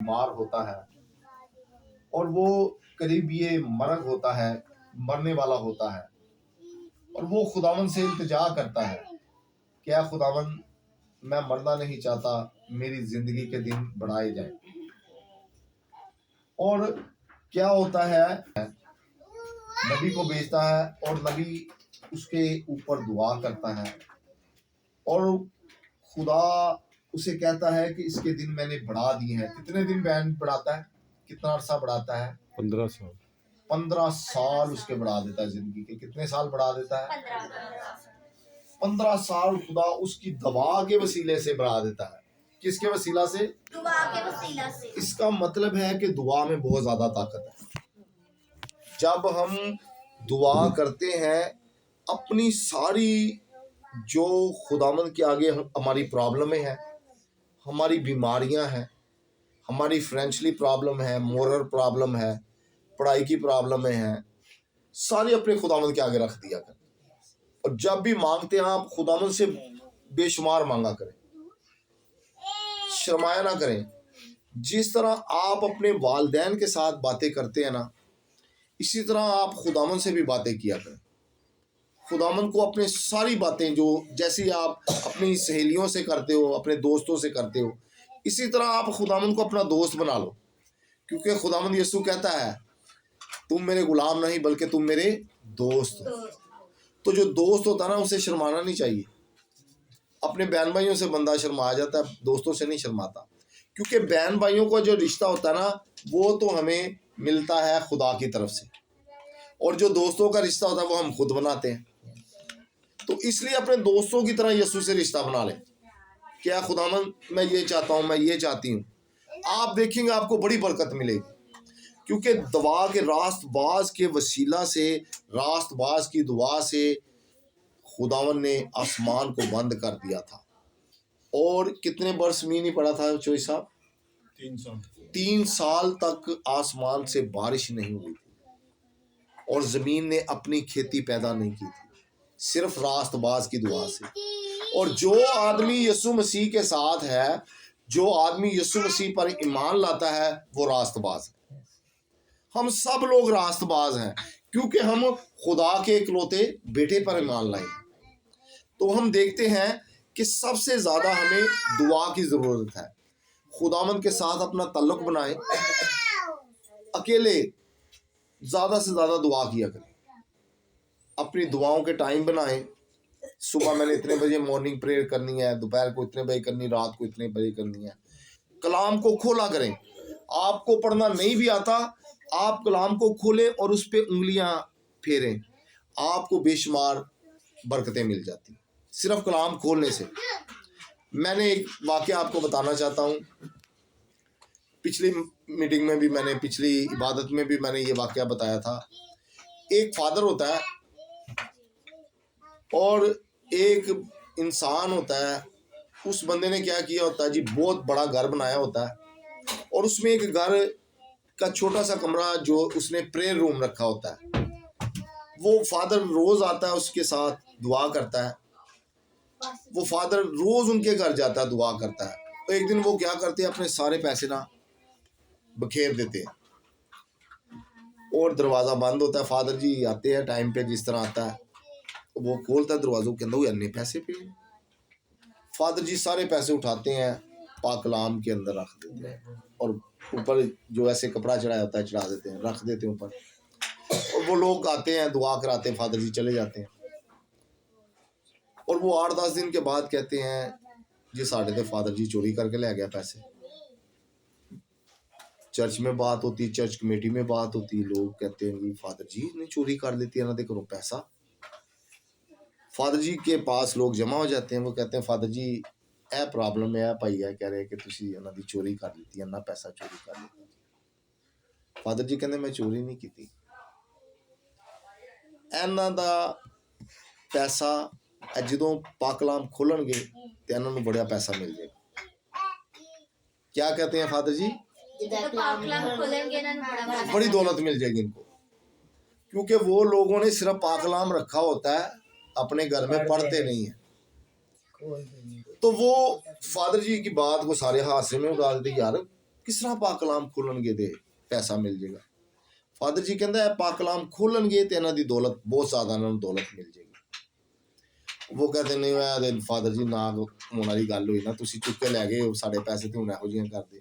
بیمار ہوتا ہے اور وہ قریب یہ مرگ ہوتا ہے، مرنے والا ہوتا ہے، اور وہ خداوند سے التجا کرتا ہے کہ اے خداوند میں مرنا نہیں چاہتا، میری زندگی کے دن بڑھائے جائیں۔ اور کیا ہوتا ہے، نبی کو بھیجتا ہے اور نبی اس کے اوپر دعا کرتا ہے اور خدا اسے کہتا ہے کہ اس کے دن میں نے بڑھا دیے ہیں۔ کتنے دن بین بڑھاتا ہے، کتنا عرصہ بڑھاتا ہے؟ 15 سال 15 سال اس کے بڑھا دیتا ہے زندگی کے۔ کتنے سال بڑھا دیتا ہے؟ 15 سال خدا اس کی دعا کے وسیلے سے بڑھا دیتا ہے۔ کس کے وسیلہ سے؟ دعا کے وسیلہ سے۔ اس کا مطلب ہے کہ دعا میں بہت زیادہ طاقت ہے۔ جب ہم دعا کرتے ہیں اپنی ساری جو خداوند کے آگے ہماری پرابلمیں ہیں، ہماری بیماریاں ہیں، ہماری فائنینشلی پرابلم ہے، مورل پرابلم ہے، پڑھائی کی پرابلمیں ہیں، ساری اپنے خداوند کے آگے رکھ دیا کریں۔ اور جب بھی مانگتے ہیں آپ خداوند سے بے شمار مانگا کریں، شرمایا نہ کریں۔ جس طرح آپ اپنے والدین کے ساتھ باتیں کرتے ہیں نا، اسی طرح آپ خداوند سے بھی باتیں کیا کریں۔ خداوند کو اپنے ساری باتیں جو جیسی آپ اپنی سہیلیوں سے کرتے ہو، اپنے دوستوں سے کرتے ہو، اسی طرح آپ خداوند کو اپنا دوست بنا لو، کیونکہ خداوند یسوع کہتا ہے تم میرے غلام نہیں بلکہ تم میرے دوست ہو۔ تو جو دوست ہوتا ہے نا اسے شرمانا نہیں چاہیے۔ اپنے بہن بھائیوں سے بندہ شرما جاتا ہے، دوستوں سے نہیں شرماتا، کیونکہ بہن بھائیوں کا جو رشتہ ہوتا ہے نا وہ تو ہمیں ملتا ہے خدا کی طرف سے، اور جو دوستوں کا رشتہ ہوتا ہے وہ ہم خود بناتے ہیں۔ تو اس لیے اپنے دوستوں کی طرح یسوع سے رشتہ بنا لیں۔ کیا خداوند میں یہ چاہتا ہوں، میں یہ چاہتی ہوں، آپ دیکھیں گے آپ کو بڑی برکت ملے گی، کیونکہ دعا کے راست باز کے وسیلہ سے، راست باز کی دعا سے خداوند نے آسمان کو بند کر دیا تھا۔ اور کتنے برس میں نہیں پڑا تھا چوئی صاحب؟ 3 سال تک آسمان سے بارش نہیں ہوئی تھی اور زمین نے اپنی کھیتی پیدا نہیں کی تھی، صرف راست باز کی دعا سے۔ اور جو آدمی یسوع مسیح کے ساتھ ہے، جو آدمی یسوع مسیح پر ایمان لاتا ہے، وہ راست باز ہے۔ ہم سب لوگ راست باز ہیں کیونکہ ہم خدا کے اکلوتے بیٹے پر ایمان لائے۔ تو ہم دیکھتے ہیں کہ سب سے زیادہ ہمیں دعا کی ضرورت ہے۔ خداوند کے ساتھ اپنا تعلق بنائیں، اکیلے زیادہ سے زیادہ دعا کیا کریں، اپنی دعاؤں کے ٹائم بنائیں۔ صبح میں نے اتنے بجے مارننگ پریئر کرنی ہے، دوپہر کو اتنے بجے کرنی، رات کو اتنے بجے کرنی ہے۔ کلام کو کھولا کریں۔ آپ کو پڑھنا نہیں بھی آتا، آپ کلام کو کھولیں اور اس پہ انگلیاں پھیریں، آپ کو بے شمار برکتیں مل جاتی صرف کلام کھولنے سے۔ میں نے ایک واقعہ آپ کو بتانا چاہتا ہوں۔ پچھلی میٹنگ میں بھی پچھلی عبادت میں بھی میں نے یہ واقعہ بتایا تھا۔ ایک فادر ہوتا ہے اور ایک انسان ہوتا ہے۔ اس بندے نے کیا کیا ہوتا ہے جی، بہت بڑا گھر بنایا ہوتا ہے اور اس میں ایک گھر کا چھوٹا سا کمرہ جو اس نے پریئر روم رکھا ہوتا ہے۔ وہ فادر روز آتا ہے، اس کے ساتھ دعا کرتا ہے۔ وہ فادر روز ان کے گھر جاتا ہے، دعا کرتا ہے۔ تو ایک دن وہ کیا کرتے ہیں، اپنے سارے پیسے نا بکھیر دیتے ہیں اور دروازہ بند ہوتا ہے۔ فادر جی آتے ہیں ٹائم پہ، جس طرح آتا ہے وہ کھولتا ہے دروازوں کے اندر، وہ انے پیسے پہ۔ فادر جی سارے پیسے اٹھاتے ہیں، پاک کلام کے اندر رکھ دیتے ہیں اور اوپر جو ایسے کپڑا چڑھایا ہوتا ہے چڑھا دیتے ہیں، رکھ دیتے ہیں اوپر۔ اور وہ لوگ آتے ہیں، دعا کراتے ہیں، فادر جی چلے جاتے ہیں۔ اور وہ 8-10 دن کے بعد کہتے ہیں جی ساڑھے تے فادر جی چوری کر کے لے گیا پیسے۔ چرچ میں بات ہوتی، چرچ کمیٹی میں بات ہوتی، لوگ کہتے ہیں جی فادر جی نے چوری کر لیتی ہے، نہ دیکھو پیسہ۔ فادر جی کے پاس لوگ جمع ہو جاتے ہیں، وہ کہتے ہیں فادر جی اے پرابلم ہے بھائی ہے، کہہ رہے کہ تسی انہاں دی چوری کر لیتی ہے، نہ پیسہ چوری کر لیتی۔ فادر جی کہتے میں چوری نہیں کیتی، انہاں دا پیسہ جدوں پاک کلام کھولن گے تے انہاں نوں بڑا پیسہ مل جائے گا۔ کیا کہتے ہیں فادر جی؟ بڑی دولت مل جائے گی ان کو، کیونکہ وہ لوگوں نے صرف پاک کلام رکھا ہوتا ہے، اپنے گھر میں پڑھتے نہیں ہیں۔ تو وہ فادر جی کی بات کو سارے حادثے میں اڑا دیتے، یار ਕਿਸ ਤਰ੍ਹਾਂ ਪਾਕ ਕਲਾਮ ਖੋਲਣਗੇ ਤੇ ਪੈਸਾ ਮਿਲ ਜਾਏਗਾ। ਫਾਦਰ ਜੀ ਕਹਿੰਦਾ ਹੈ ਪਾਕ ਕਲਾਮ ਖੋਲਣਗੇ ਤੇ ਇਹਨਾਂ ਦੀ ਦੌਲਤ ਬਹੁਤ ਜ਼ਿਆਦਾ, ਇਹਨਾਂ ਨੂੰ ਦੌਲਤ ਮਿਲ ਜਾਏਗੀ। ਉਹ ਕਹਿੰਦੇ ਨਹੀਂ ਹੋਇਆ ਫਾਦਰ ਜੀ, ਨਾ ਹੋਣ ਵਾਲੀ ਗੱਲ ਹੋਈ ਨਾ, ਤੁਸੀਂ ਚੁੱਕ ਕੇ ਲੈ ਗਏ ਹੋ ਸਾਡੇ ਪੈਸੇ ਤੇ ਹੁਣ ਇਹੋ ਜਿਹੀਆਂ ਕਰਦੇ।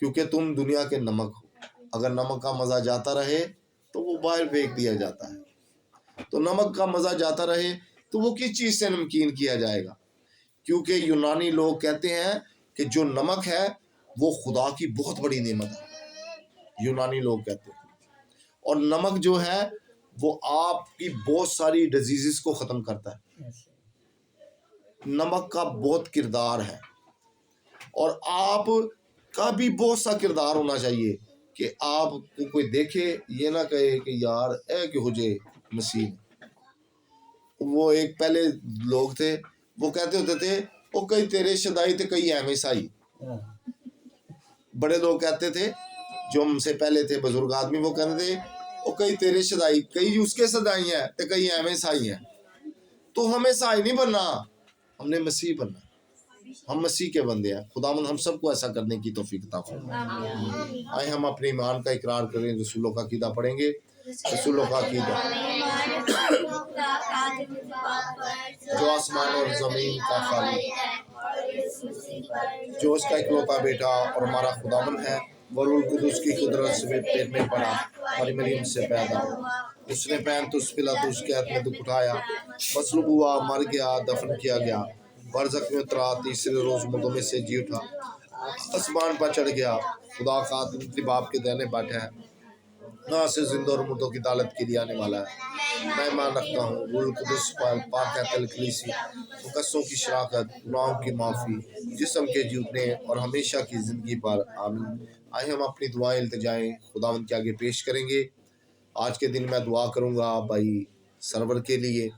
کیونکہ تم دنیا کے نمک ہو. اگر نمک کا مزہ جاتا رہے تو وہ باہر پھینک دیا جاتا ہے. تو نمک کا مزہ جاتا رہے تو وہ کس چیز سے نمکین کیا جائے گا؟ کیونکہ یونانی لوگ کہتے ہیں کہ جو نمک ہے وہ خدا کی بہت بڑی نعمت ہے. یونانی لوگ کہتے ہیں. اور نمک جو ہے وہ آپ کی بہت ساری ڈیزیزز کو ختم کرتا ہے. نمک کا بہت کردار ہے. اور آپ کا بھی بہت سا کردار ہونا چاہیے کہ آپ کو کوئی دیکھے یہ نہ کہے کہ یار اے کہ ہو جے مسیح. وہ ایک پہلے لوگ تھے وہ کہتے ہوتے تھے وہ کئی تیرے شدائی تھے کئی ایویں سائی. بڑے لوگ کہتے تھے جو ہم سے پہلے تھے بزرگ آدمی وہ کہتے تھے وہ کئی تیرے شدائی کئی اس کے شدائی ہیں تو کئی ایویں سائی ہیں. تو ہمیں سائی نہیں بننا, ہم نے مسیح بننا. ہم مسیح کے بندے ہیں. خداوند ہم سب کو ایسا کرنے کی توفیق عطا فرمائے. آئے ہم اپنے ایمان کا اقرار کریں. رسولوں کا عقیدہ پڑھیں گے. رسولوں کا عقیدہ جو آسمان اور زمین کا خالق جو اس کا اکلوتا بیٹا اور ہمارا خداوند ہے وہ روح القدس کی قدرت سے پیٹ میں پڑا اور مریم سے پیدا ہوا. اس نے پینتوس پلاطس کے ہاتھ میں دکھ اٹھایا مصلوب ہوا مر گیا دفن کیا گیا برزخ میں اترا تیسرے روز مردوں میں سے جی اٹھا آسمان پر چڑھ گیا خدا کا عدل باپ کے دہنے بیٹھا ہے نہ سے زندہ اور مردوں کی عدالت کے لیے آنے والا ہے. میں ایمان رکھتا ہوں روح القدس پر پاک ہے کلیسی مقدسوں کی شراکت گناہوں کی معافی جسم کے جی اٹھنے اور ہمیشہ کی زندگی پر آمین. آئے ہم اپنی دعائیں التجائیں خداوند کے آگے پیش کریں گے. آج کے دن میں دعا کروں گا بھائی سرور کے لیے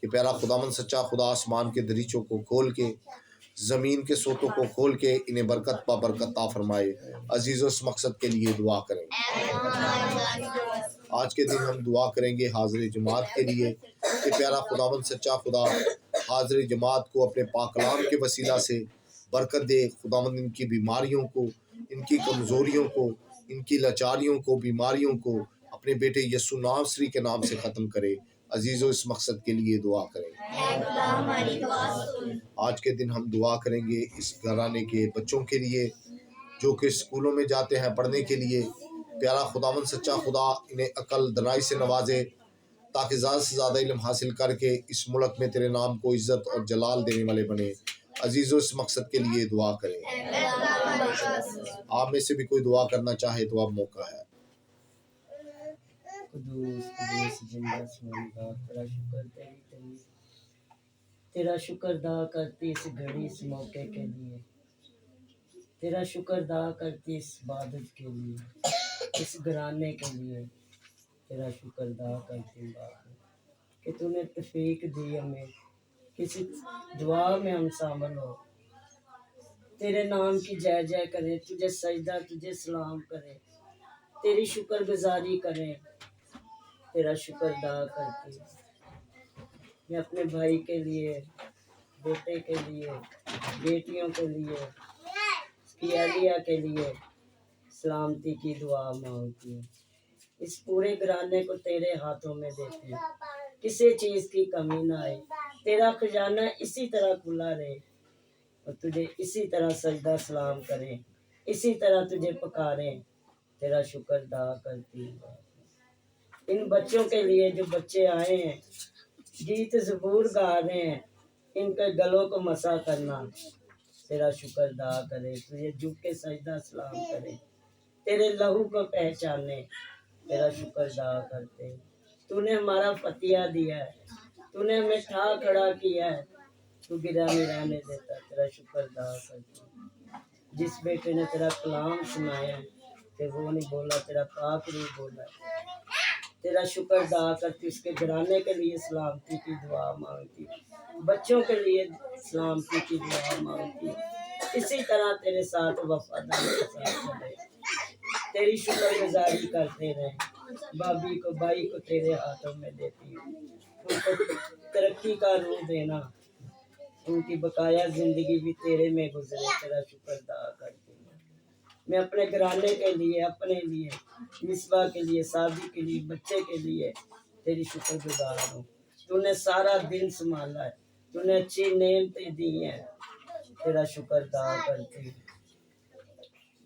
کہ پیارا خداوند سچا خدا آسمان کے دریچوں کو کھول کے زمین کے سوتوں کو کھول کے انہیں برکت پا برکت عطا فرمائے. عزیز اس مقصد کے لیے دعا کریں. آج کے دن ہم دعا کریں گے حاضر جماعت کے لیے کہ پیارا خداوند سچا خدا حاضر جماعت کو اپنے پاک کلام کے وسیلہ سے برکت دے. خداوند ان کی بیماریوں کو ان کی کمزوریوں کو ان کی لاچاریوں کو بیماریوں کو اپنے بیٹے یسوع ناصری کے نام سے ختم کرے. عزیزو اس مقصد کے لیے دعا کریں. آج کے دن ہم دعا کریں گے اس گھرانے کے بچوں کے لیے جو کہ اسکولوں میں جاتے ہیں پڑھنے کے لیے. پیارا خداوند سچا خدا انہیں عقل دانائی سے نوازے تاکہ زیادہ سے زیادہ علم حاصل کر کے اس ملک میں تیرے نام کو عزت اور جلال دینے والے بنے. عزیزو اس مقصد کے لیے دعا کریں. آپ میں سے بھی کوئی دعا کرنا چاہے تو اب موقع ہے. قدوس قدوس زندہ سمندہ تیرا شکر تیرا شکر دا کرتی اس گھڑی اس موقع کے لیے. تیرا شکر دا کرتی اس عبادت کے لیے اس گھرانے کے لیے. تیرا شکر دا کرتی بات کہ تو نے توفیق دی ہمیں کسی دعا میں ہم شامل ہو تیرے نام کی جے جے کریں تجھے سجدہ تجھے سلام کریں تیری شکر گزاری کریں. تیرا شکر ادا کرتی میں اپنے بھائی کے لیے بیٹے کے لیے بیٹیوں کے لیے اہلیہ کے لیے سلامتی کی دعا مانگتی ہوں. اس پورے گھرانے کو تیرے ہاتھوں میں دیتی ہوں. کسی چیز کی کمی نہ آئے. تیرا خزانہ اسی طرح کھلا رہے اور تجھے اسی طرح سجدہ سلام کریں اسی طرح تجھے پکاریں. تیرا شکر ادا کرتی ہوں. ان بچوں کے لیے جو بچے آئے ہیں گیت زبور گا رہے ہیں ان کے گلوں کو مسا کرنا. تیرا شکر ادا کرے تجھے جھک کے سجدہ سلام کرے تیرے لہو کو پہچانے. تیرا شکر ادا کرتے تو نے ہمارا فتیہ دیا ہے تو نے ہمیں ٹھا کھڑا کیا ہے تو گرا نہیں رہنے دیتا. تیرا شکر ادا کرتے جس بیٹے نے تیرا کلام سنایا کہ وہ نہیں بولا تیرا پاک نہیں بولا. تیرا شکر ادا کرتی اس کے گھرانے کے لیے سلامتی کی دعا مانگتی بچوں کے لیے سلامتی کی دعا مانگتی. اسی طرح تیرے ساتھ وفاداری کے ساتھ چلے تیری شکر گزاری کرتے رہے. بابی کو بھائی کو تیرے ہاتھوں میں دیتی ہوں. ان کو ترقی کا روح دینا ان کی بقایا زندگی بھی تیرے میں گزرے. تیرا شکر ادا کرتی میں اپنے گھرانے کے لیے اپنے لیے مصباح کے لیے شادی کے لیے بچے کے لیے تیری شکر گزار ہوں. تو نے سارا دن سنبھالا ہے تو نے اچھی نعمتیں دی ہیں. تیرا شکر ادا کرتی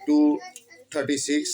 236।